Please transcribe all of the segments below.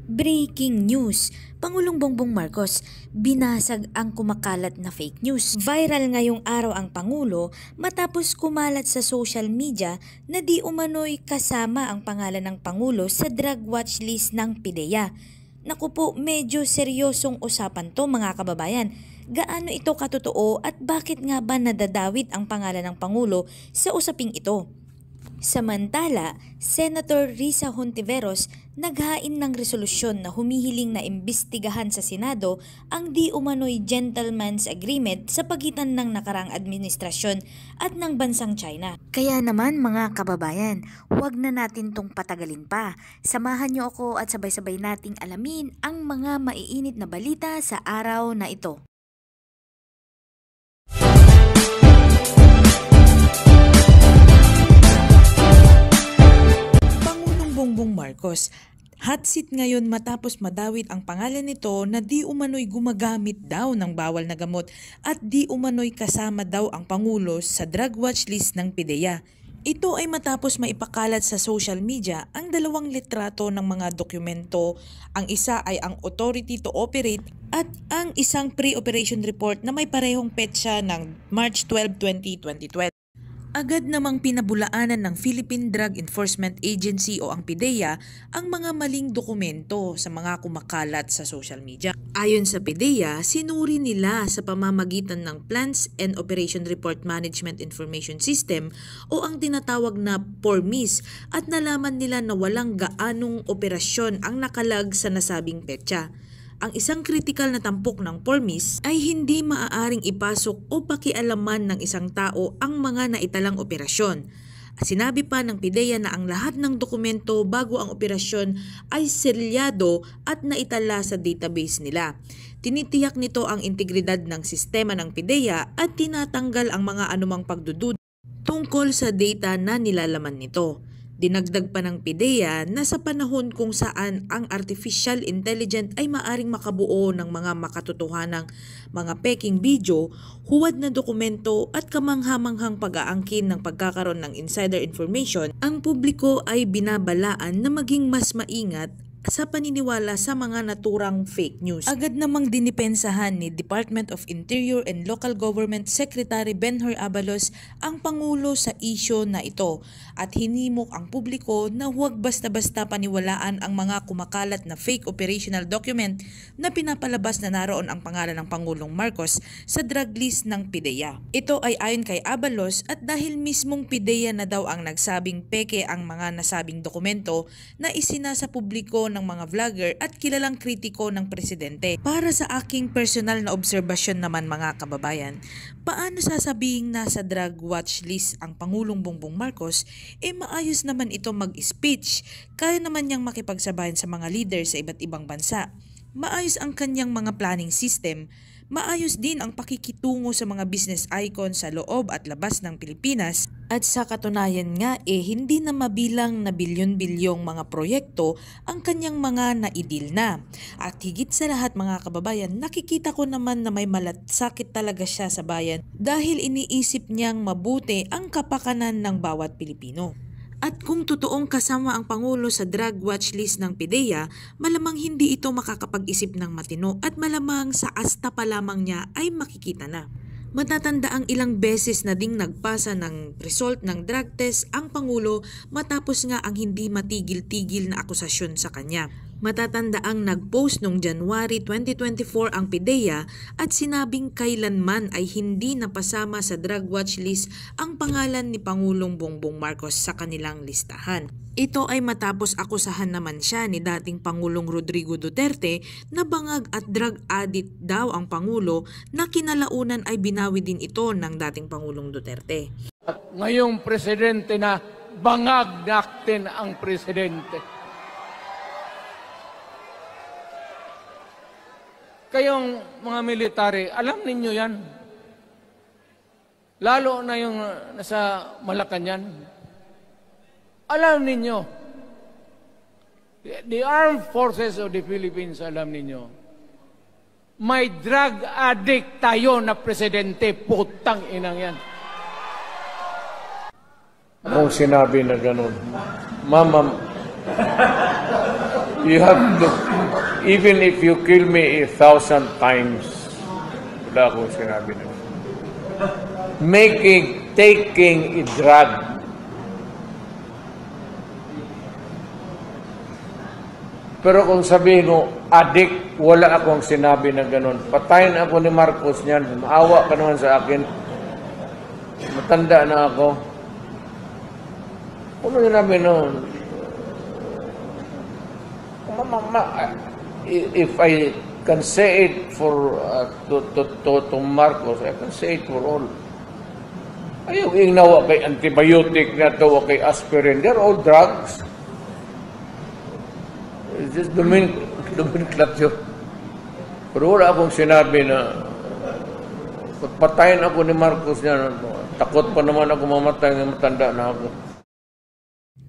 Breaking news, Pangulong Bongbong Marcos, binasag ang kumakalat na fake news. Viral ngayong araw ang Pangulo matapos kumalat sa social media na di umano'y kasama ang pangalan ng Pangulo sa drug watch list ng PIDEA. Naku po, medyo seryosong usapan to mga kababayan. Gaano ito katotoo at bakit nga ba nadadawit ang pangalan ng Pangulo sa usaping ito? Samantala, Senator Risa Hontiveros naghain ng resolusyon na humihiling na imbestigahan sa Senado ang di umano'y gentleman's agreement sa pagitan ng nakarang administrasyon at ng bansang China. Kaya naman mga kababayan, huwag na natin tong patagalin pa. Samahan niyo ako at sabay-sabay nating alamin ang mga maiinit na balita sa araw na ito. Bongbong Marcos, hot seat ngayon matapos madawit ang pangalan nito na di umano'y gumagamit daw ng bawal na gamot at di umano'y kasama daw ang Pangulo sa drug watch list ng PIDEA. Ito ay matapos maipakalat sa social media ang dalawang litrato ng mga dokumento. Ang isa ay ang authority to operate at ang isang pre-operation report na may parehong petsa ng March 12, 2022. Agad namang pinabulaanan ng Philippine Drug Enforcement Agency o ang PIDEA ang mga maling dokumento sa mga kumakalat sa social media. Ayon sa PIDEA, sinuri nila sa pamamagitan ng Plans and Operation Report Management Information System o ang tinatawag na PORMIS at nalaman nila na walang gaanong operasyon ang nakalag sa nasabing petsa. Ang isang kritikal na tampok ng PORMIS ay hindi maaaring ipasok o pakialaman ng isang tao ang mga naitalang operasyon. Sinabi pa ng PIDEA na ang lahat ng dokumento bago ang operasyon ay selyado at naitala sa database nila. Tinitiyak nito ang integridad ng sistema ng PIDEA at tinatanggal ang mga anumang pagdududa tungkol sa data na nilalaman nito. Dinagdag pa ng PIDEA na sa panahon kung saan ang artificial intelligence ay maaring makabuo ng mga makatotohanang mga peking video, huwad na dokumento at kamanghamanghang pag-aangkin ng pagkakaroon ng insider information, ang publiko ay binabalaan na maging mas maingat sa paniniwala sa mga naturang fake news. Agad namang dinipensahan ni Department of Interior and Local Government Secretary Benhur Abalos ang Pangulo sa isyu na ito at hinimok ang publiko na huwag basta-basta paniwalaan ang mga kumakalat na fake operational document na pinapalabas na naroon ang pangalan ng Pangulong Marcos sa drug list ng PIDEA. Ito ay ayon kay Abalos at dahil mismong PIDEA na daw ang nagsabing peke ang mga nasabing dokumento na isinasa publiko ng mga vlogger at kilalang kritiko ng presidente. Para sa aking personal na obserbasyon naman mga kababayan, paano sasabing nasa drug watch list ang Pangulong Bongbong Marcos, maayos naman ito mag-speech, kaya naman niyang makipagsabayan sa mga leader sa iba't ibang bansa. Maayos ang kanyang mga planning system. Maayos din ang pakikitungo sa mga business icon sa loob at labas ng Pilipinas. At sa katunayan nga hindi na mabilang na bilyon-bilyong mga proyekto ang kanyang mga naidil na. At higit sa lahat mga kababayan, nakikita ko naman na may malasakit talaga siya sa bayan dahil iniisip niyang mabuti ang kapakanan ng bawat Pilipino. At kung totoong kasama ang Pangulo sa drug watch list ng PIDEA, malamang hindi ito makakapag-isip ng matino at malamang sa asta pa lamang niya ay makikita na. Matatanda ang ilang beses na ding nagpasa ng result ng drug test ang Pangulo matapos nga ang hindi matigil-tigil na akusasyon sa kanya. Matatanda ang nag-post noong January 2024 ang PIDEA at sinabing kailanman ay hindi napasama sa drug watch list ang pangalan ni Pangulong Bongbong Marcos sa kanilang listahan. Ito ay matapos akusahan naman siya ni dating Pangulong Rodrigo Duterte na bangag at drug addict daw ang Pangulo na kinalaunan ay binawi din ito ng dating Pangulong Duterte. At ngayong presidente na bangag natin ang presidente. Kayong mga military, alam ninyo yan. Lalo na yung nasa Malacanang. Alam ninyo. The Armed Forces of the Philippines, alam ninyo. May drug addict tayo na presidente, putang inang yan. Akong sinabi na ganun. Mama, You have to, even if you kill me 1,000 times, wala akong sinabi na. Taking a drug. Pero kung sabihin mo, addict, wala akong sinabi na ganun. Patayin ako ni Marcos niyan. Maawa ka naman sa akin. Matanda na ako. Ano sinabi noon? If I can say it for to Marcos, I can say it for all. Ayaw inawa kay antibiotic na to, kay aspirin. They're all drugs. It's just nomenclature. Pero wala akong sinabi na patayin ako ni Marcos niya. Takot pa naman ako mamatay na matanda na ako.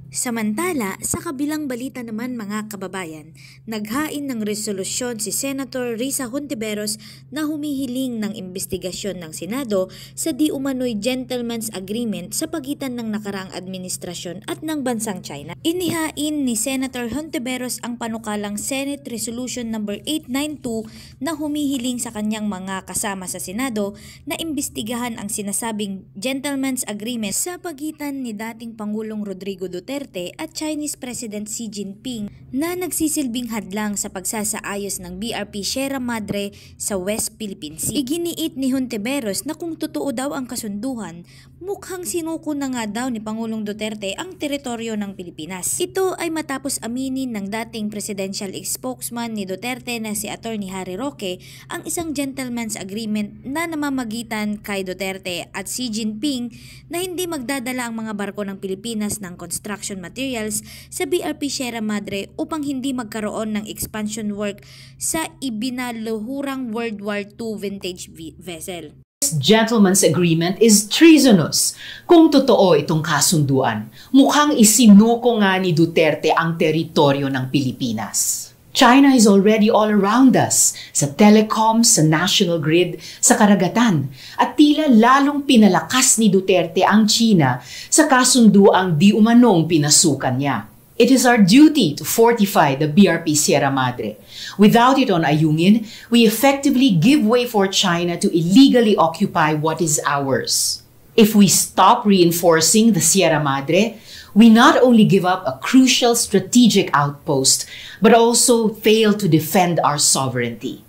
Samantala, sa kabilang balita naman mga kababayan, naghain ng resolusyon si Senator Risa Hontiveros na humihiling ng investigasyon ng Senado sa di umano'y gentleman's agreement sa pagitan ng nakaraang administrasyon at ng bansang China. Inihain ni Senator Hontiveros ang panukalang Senate Resolution No. 892 na humihiling sa kanyang mga kasama sa Senado na imbestigahan ang sinasabing gentleman's agreement sa pagitan ni dating Pangulong Rodrigo Duterte at Chinese President Xi Jinping na nagsisilbing hadlang sa pagsasaayos ng BRP Sierra Madre sa West Philippine Sea. Iginiit ni Hontiveros na kung totoo daw ang kasunduhan, mukhang sinuko na nga daw ni Pangulong Duterte ang teritoryo ng Pilipinas. Ito ay matapos aminin ng dating presidential spokesman ni Duterte na si Attorney Harry Roque ang isang gentleman's agreement na namamagitan kay Duterte at Xi Jinping na hindi magdadala ang mga barko ng Pilipinas ng construction materials sa BRP Sierra Madre upang hindi magkaroon ng expansion work sa ibinaluhurang World War II vintage vessel. This gentleman's agreement is treasonous. Kung totoo itong kasunduan, mukhang isinuko nga ni Duterte ang teritoryo ng Pilipinas. China is already all around us, sa telecom, sa national grid, sa karagatan, at tila lalong pinalakas ni Duterte ang China sa kasunduang di umanong pinasukan niya. It is our duty to fortify the BRP Sierra Madre. Without it on Ayungin, we effectively give way for China to illegally occupy what is ours. If we stop reinforcing the Sierra Madre, we not only give up a crucial strategic outpost, but also fail to defend our sovereignty.